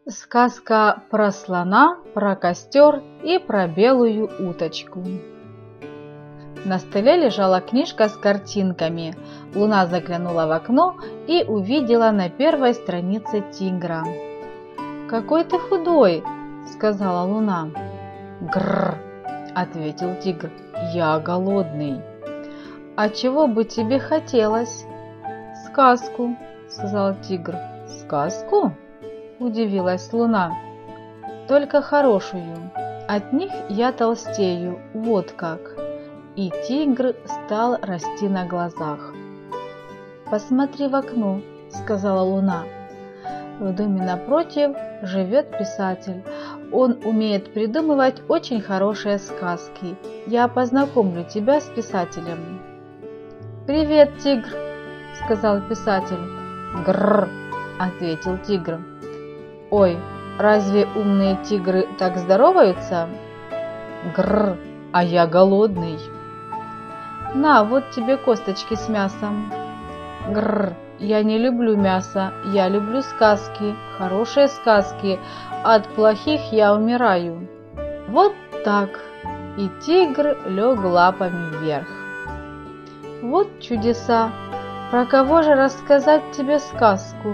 Сказка про слона, про костер и про белую уточку. На столе лежала книжка с картинками. Луна заглянула в окно и увидела на первой странице тигра. «Какой ты худой!» – сказала Луна. «Грррр!» – ответил тигр. «Я голодный». «А чего бы тебе хотелось?» «Сказку», – сказал тигр. «Сказку?» – удивилась Луна. «Только хорошую. От них я толстею, вот как». И тигр стал расти на глазах. «Посмотри в окно», – сказала Луна. «В доме напротив живет писатель. Он умеет придумывать очень хорошие сказки. Я познакомлю тебя с писателем». «Привет, тигр», – сказал писатель. «Грррр», – ответил тигр. «Ой, разве умные тигры так здороваются?» «Грррр, а я голодный». «На, вот тебе косточки с мясом». «Грррр, я не люблю мясо, я люблю сказки, хорошие сказки, от плохих я умираю». Вот так, и тигр лег лапами вверх. «Вот чудеса! Про кого же рассказать тебе сказку?»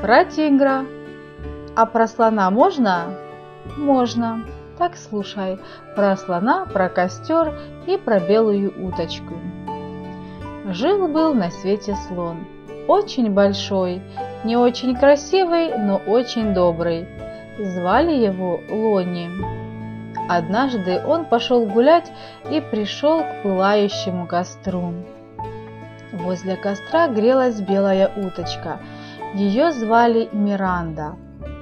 «Про тигра». «А про слона можно?» «Можно. Так слушай, про слона, про костер и про белую уточку». Жил-был на свете слон. Очень большой, не очень красивый, но очень добрый. Звали его Лони. Однажды он пошел гулять и пришел к пылающему костру. Возле костра грелась белая уточка. Ее звали Миранда.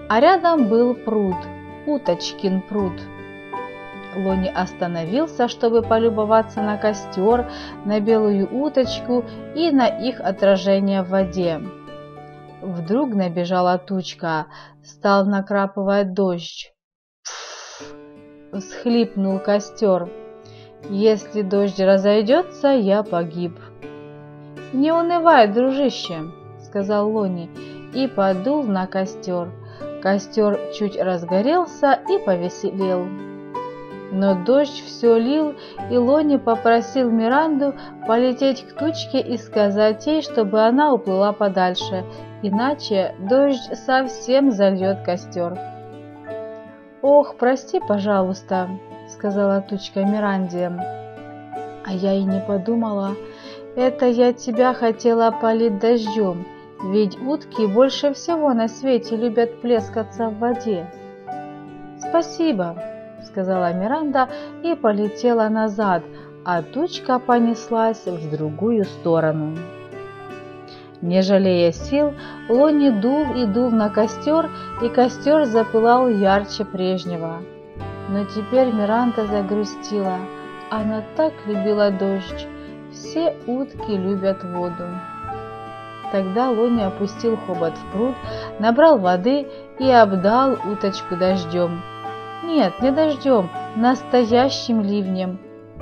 А рядом был пруд, уточкин пруд. Лони остановился, чтобы полюбоваться на костер, на белую уточку и на их отражение в воде. Вдруг набежала тучка, стал накрапывать дождь. «Пф!» – всхлипнул костер. «Если дождь разойдется, я погиб». «Не унывай, дружище», – сказал Лони и подул на костер. Костер чуть разгорелся и повеселел. Но дождь все лил, и Лони попросил Миранду полететь к тучке и сказать ей, чтобы она уплыла подальше, иначе дождь совсем зальет костер. «Ох, прости, пожалуйста», — сказала тучка Миранде. «А я и не подумала. Это я тебя хотела полить дождем, ведь утки больше всего на свете любят плескаться в воде». «Спасибо», — сказала Миранда и полетела назад, а тучка понеслась в другую сторону. Не жалея сил, Лони дул и дул на костер, и костер запылал ярче прежнего. Но теперь Миранда загрустила. Она так любила дождь. Все утки любят воду. Тогда Лони опустил хобот в пруд, набрал воды и обдал уточку дождем. Нет, не дождем, настоящим ливнем.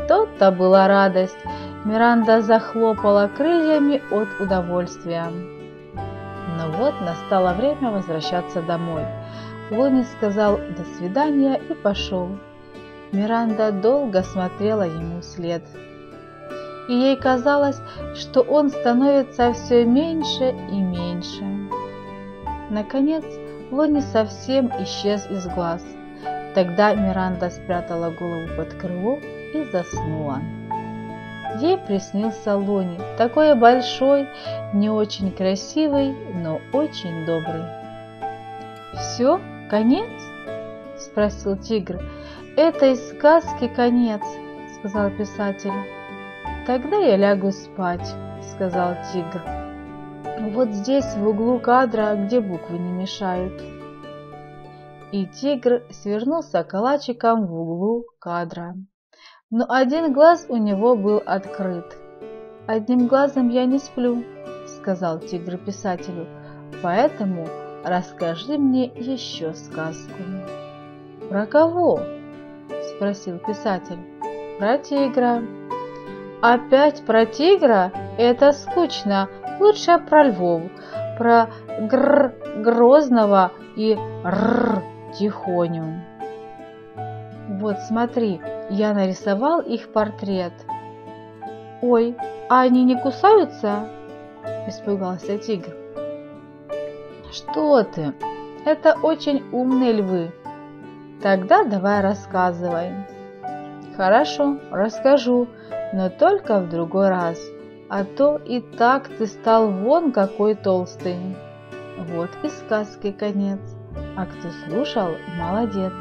То-то была радость. Миранда захлопала крыльями от удовольствия. Но вот настало время возвращаться домой. Лони сказал «до свидания» и пошел. Миранда долго смотрела ему вслед. И ей казалось, что он становится все меньше и меньше. Наконец, Лони совсем исчез из глаз. Тогда Миранда спрятала голову под крыло и заснула. Ей приснился Лони, такой большой, не очень красивый, но очень добрый. «Все? Конец?» – спросил тигр. «Этой сказки конец», – сказал писатель. «Тогда я лягу спать», – сказал тигр. «Вот здесь, в углу кадра, где буквы не мешают». И тигр свернулся калачиком в углу кадра. Но один глаз у него был открыт. «Одним глазом я не сплю», — сказал тигр писателю, «поэтому расскажи мне еще сказку». «Про кого?» — спросил писатель. «Про тигра». «Опять про тигра? Это скучно. Лучше про львов, про гр грозного и р тихоню. Вот смотри, я нарисовал их портрет. Ой, а они не кусаются? Испугался тигр. Что ты? Это очень умные львы. Тогда давай рассказывай. Хорошо, расскажу, но только в другой раз. А то и так ты стал вон какой толстый. Вот и сказки конец. А кто слушал, молодец.